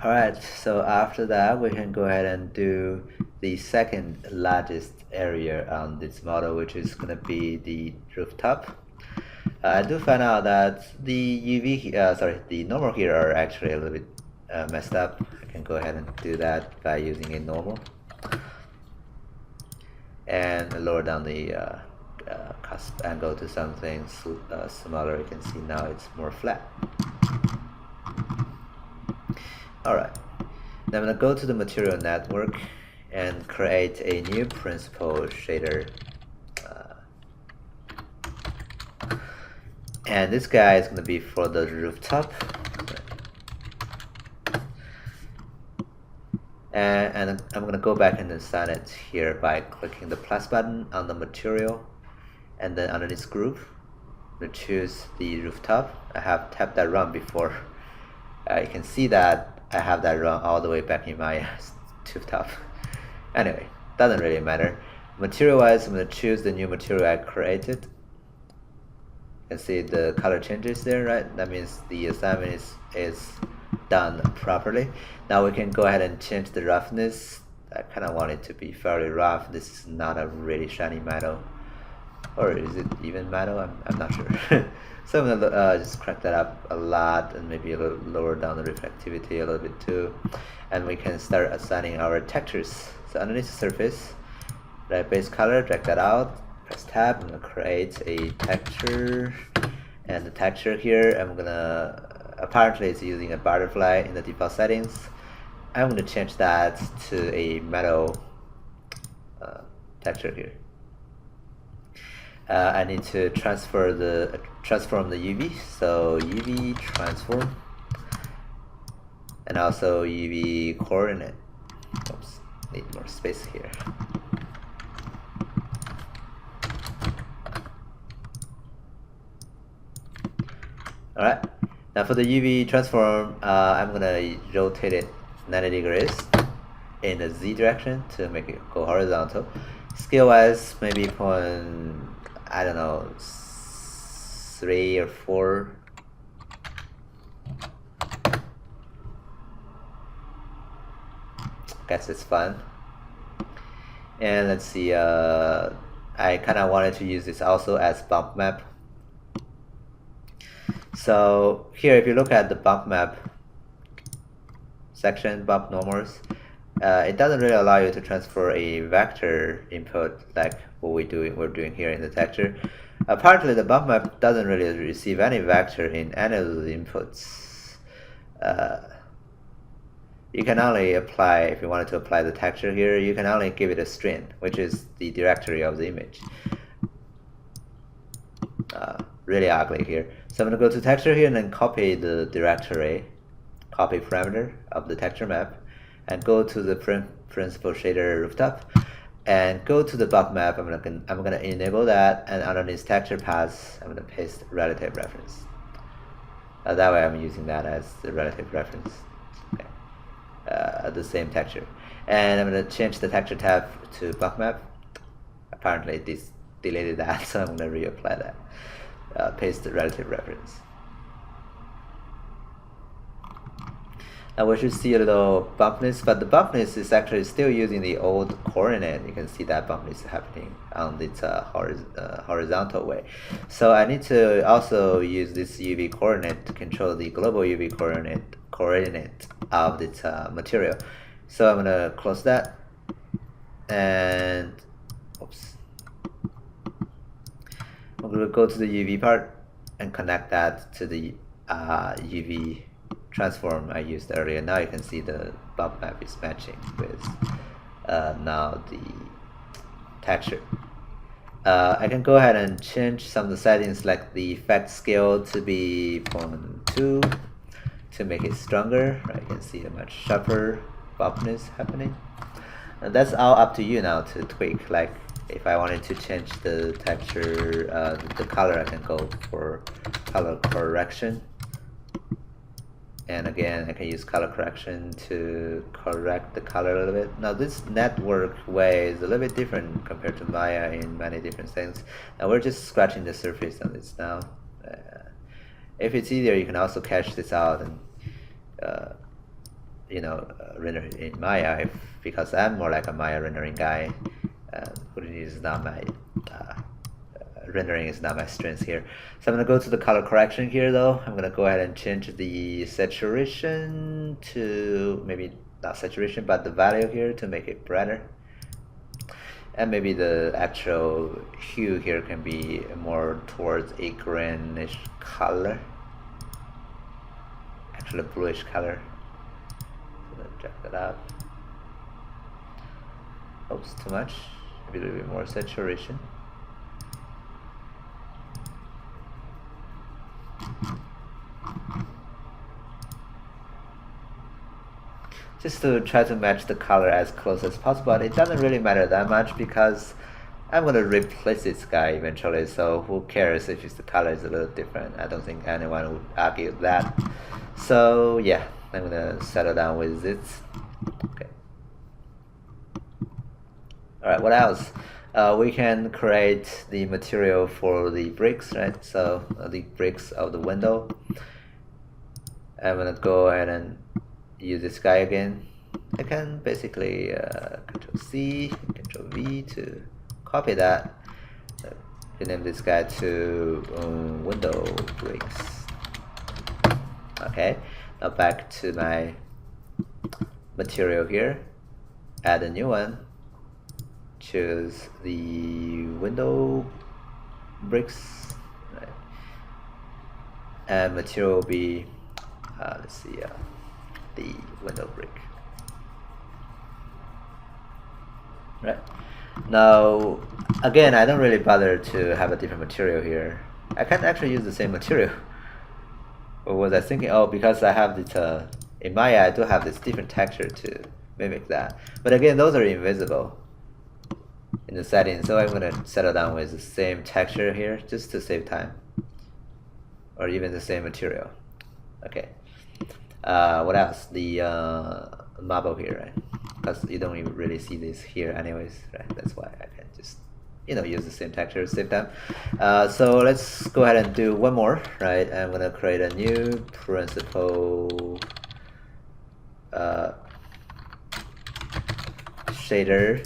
Alright, so after that we can go ahead and do the second largest area on this model, which is going to be the rooftop. I do find out that the normal here are actually a little bit messed up. I can go ahead and do that by using a normal and lower down the cusp angle to something smaller. You can see now it's more flat. Alright, now I'm going to go to the material network and create a new principal shader. And this guy is going to be for the rooftop. And I'm going to go back and assign it here by clicking the plus button on the material. And then under this group, I'm going to choose the rooftop. I have tapped that run before. You can see that I have that run all the way back in my rooftop. Anyway, doesn't really matter. Material wise, I'm going to choose the new material I created. You can see the color changes there, right? That means the assignment is done properly. Now we can go ahead and change the roughness. I kind of want it to be fairly rough. This is not a really shiny metal. Or is it even metal? I'm not sure. So I'm gonna just crank that up a lot and maybe a little lower down the reflectivity a little bit too. And we can start assigning our textures. So underneath the surface, right, base color, drag that out, press tab, I'm gonna create a texture. And the texture here, I'm gonna, apparently it's using a butterfly in the default settings. I'm gonna change that to a metal texture here. I need to transform the UV, so UV transform, and also UV coordinate. Oops, need more space here. Alright, now for the UV transform, I'm gonna rotate it 90 degrees in the Z direction to make it go horizontal. Scale wise, maybe point, I don't know, 3 or 4. Guess it's fun. And let's see, I kind of wanted to use this also as bump map. So here, if you look at the bump map section, bump normals, it doesn't really allow you to transfer a vector input like what we're doing here in the texture. Apparently, the bump map doesn't really receive any vector in any of the inputs. You can only apply, if you wanted to apply the texture here, you can only give it a string, which is the directory of the image. Really ugly here. So I'm going to go to texture here and then copy the directory, copy parameter of the texture map, and go to the principal shader rooftop, and go to the bump map. I'm gonna enable that, and underneath texture paths, I'm gonna paste relative reference. That way, I'm using that as the relative reference. Okay. The same texture, and I'm gonna change the texture tab to bump map. Apparently, this deleted that, so I'm gonna reapply that. Paste the relative reference. Now we should see a little bumpness, but the bumpness is actually still using the old coordinate. You can see that bumpness happening on this horizontal way. So I need to also use this UV coordinate to control the global UV coordinate of this material. So I'm gonna close that, and oops. I'm gonna go to the UV part and connect that to the UV transform I used earlier. Now you can see the bump map is matching with now the texture. I can go ahead and change some of the settings, like the effect scale to be 0.2 to make it stronger. Right? You can see a much sharper bumpness happening. And that's all up to you now to tweak. Like if I wanted to change the texture, the color, I can go for color correction. And again, I can use color correction to correct the color a little bit. Now this network way is a little bit different compared to Maya in many different things. Now we're just scratching the surface on this now. If it's easier, you can also cache this out and render in Maya because I'm more like a Maya rendering guy. Houdini is not my rendering is not my strength here. So I'm gonna go to the color correction here though. I'm gonna go ahead and change the saturation to maybe not saturation, but the value here to make it brighter. And maybe the actual hue here can be more towards a greenish color, actually a bluish color. So let's check that out. Oops, too much. Maybe a little bit more saturation. Just to try to match the color as close as possible. It doesn't really matter that much because I'm gonna replace this guy eventually, so who cares if the color is a little different? I don't think anyone would argue that. So yeah, I'm gonna settle down with it. Okay. Alright, what else? We can create the material for the bricks, right? So the bricks of the window. I'm gonna go ahead and use this guy again. I can basically Control C, Control V to copy that. Rename this guy to window bricks. Okay, now back to my material here. Add a new one. Choose the window bricks. Right. And material will be let's see. The window brick. Right. Now, again, I don't really bother to have a different material here. I can actually use the same material. What was I thinking? Oh, because I have this, in Maya, I do have this different texture to mimic that. But again, those are invisible in the settings, so I'm gonna settle down with the same texture here, just to save time. Or even the same material. Okay. What else? The marble here, right? Because you don't even really see this here anyways, right? That's why I can just, use the same texture, save time. So let's go ahead and do one more, right? I'm gonna create a new principal shader.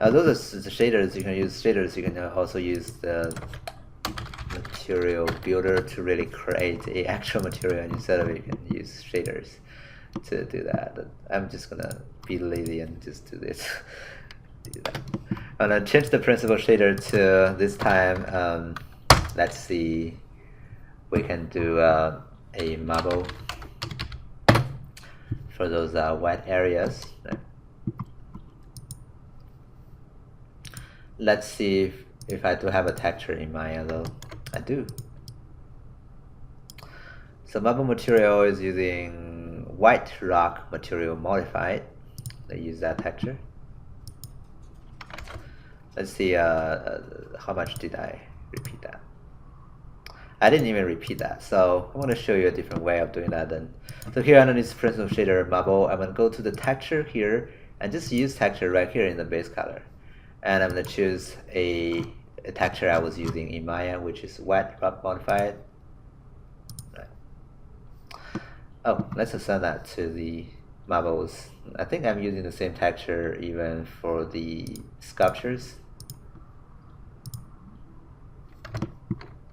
Those are the shaders. You can use shaders. You can also use the material builder to really create a actual material, and instead of it, you can use shaders to do that. I'm just gonna be lazy and just do this. I'm gonna change the principal shader to this time. Let's see, we can do a marble for those white areas. Right? Let's see if I do have a texture in Maya though. I do. So marble material is using white rock material modified. I use that texture. Let's see how much did I repeat that. I didn't even repeat that, so I'm going to show you a different way of doing that then. So here underneath principal shader marble, I'm going to go to the texture here and just use texture right here in the base color. And I'm going to choose a texture I was using in Maya, which is white rock modified. Right. Oh, let's assign that to the marbles. I think I'm using the same texture even for the sculptures.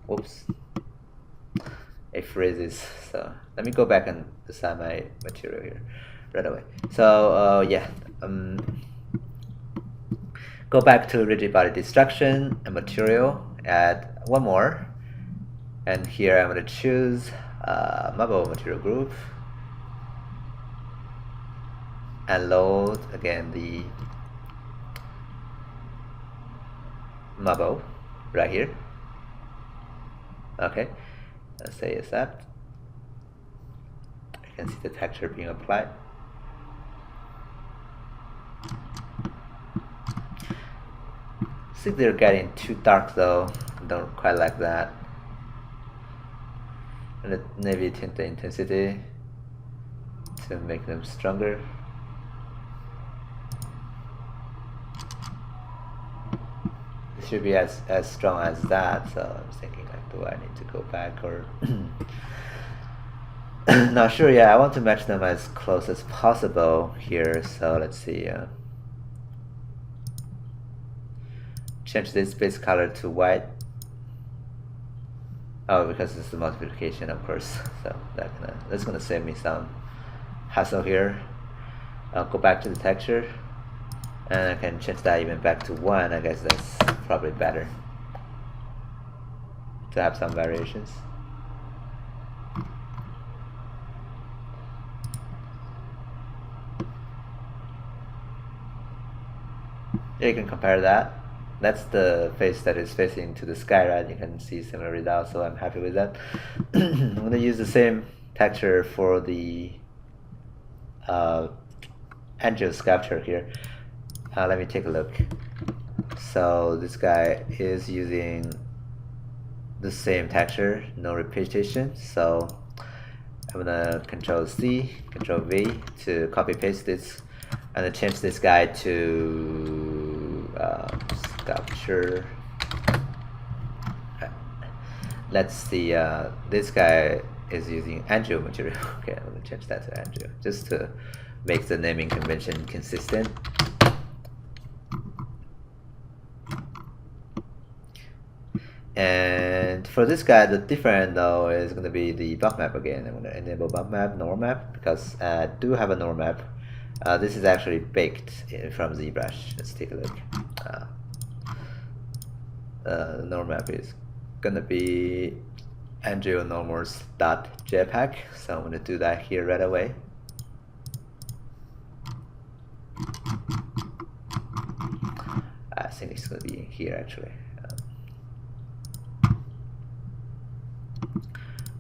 Whoops. It freezes. So let me go back and assign my material here right away. So yeah. Go back to rigid body destruction and material, add one more, and here I'm going to choose marble material group and load again the marble right here. Okay, let's say accept. I can see the texture being applied. I think they're getting too dark though. I don't quite like that. And maybe tint the intensity to make them stronger. It should be as strong as that, so I'm thinking like, do I need to go back or Not sure yet. I want to match them as close as possible here. So let's see. Change this base color to white. Oh, because it's the multiplication, of course. So that's gonna save me some hassle here. I'll go back to the texture, and I can change that even back to 1. I guess that's probably better to have some variations. Yeah, you can compare that. That's the face that is facing to the sky, right? You can see similar results, so I'm happy with that. I'm gonna use the same texture for the angel sculpture here. Let me take a look. So this guy is using the same texture, no repetition. So I'm gonna Control C, Control V to copy paste this, and change this guy to sculpture. Let's see. This guy is using angel material. Okay, I'm gonna change that to angel just to make the naming convention consistent. And for this guy, the different though is going to be the bump map again. I'm going to enable bump map, normal map, because I do have a normal map. This is actually baked from ZBrush. Let's take a look. The normal map is going to be angelnormals.jpg. So I'm going to do that here right away. I think it's going to be here actually.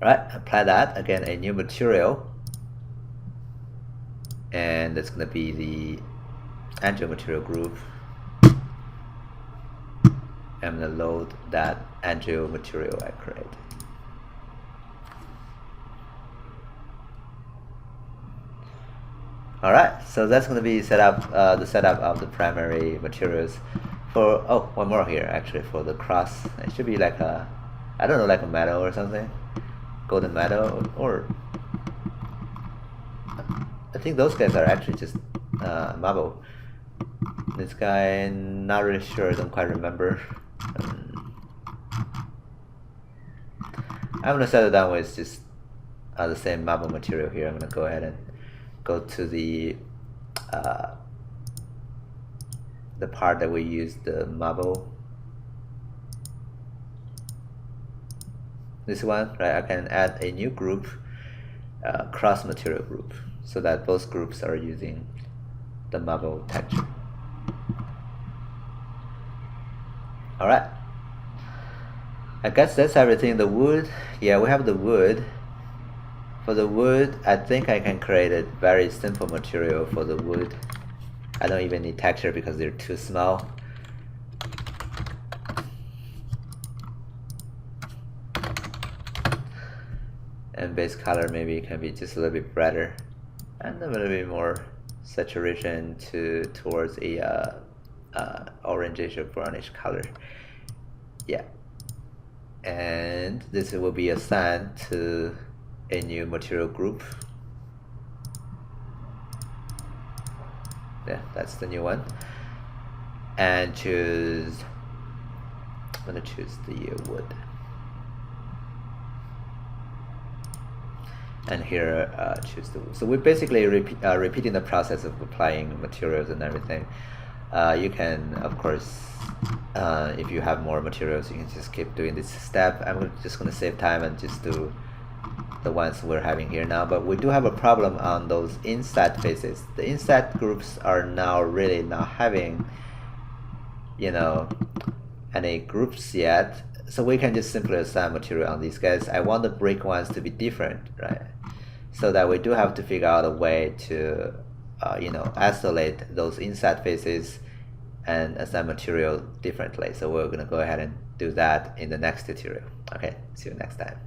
Alright, apply that. Again, a new material. And that's going to be the angel material group. I'm going to load that angel material I created. Alright, so that's going to be the setup of the primary materials. For one more here actually for the cross. It should be like a, I don't know, like a metal or something. Golden metal, or I think those guys are actually just marble. This guy, not really sure, don't quite remember. I'm gonna set it down with just the same marble material here. I'm gonna go ahead and go to the part that we use the marble. This one, right? I can add a new group, cross material group, so that both groups are using the marble texture. Alright, I guess that's everything. The wood, yeah, we have the wood. For the wood, I think I can create a very simple material for the wood. I don't even need texture because they're too small. And base color maybe can be just a little bit brighter, and a little bit more saturation towards a orangish or brownish color. Yeah, and this will be assigned to a new material group. Yeah, that's the new one. And choose. I'm gonna choose the wood. And here choose the wood. So we're basically repeating the process of applying materials and everything. You can, of course, if you have more materials, you can just keep doing this step. I'm just going to save time and just do the ones we're having here now. But we do have a problem on those inside faces. The inside groups are now really not having, you know, any groups yet. So we can just simply assign material on these guys. I want the brick ones to be different, right? So that we do have to figure out a way to, you know, isolate those inside faces and assign material differently. So we're going to go ahead and do that in the next tutorial. Okay, see you next time.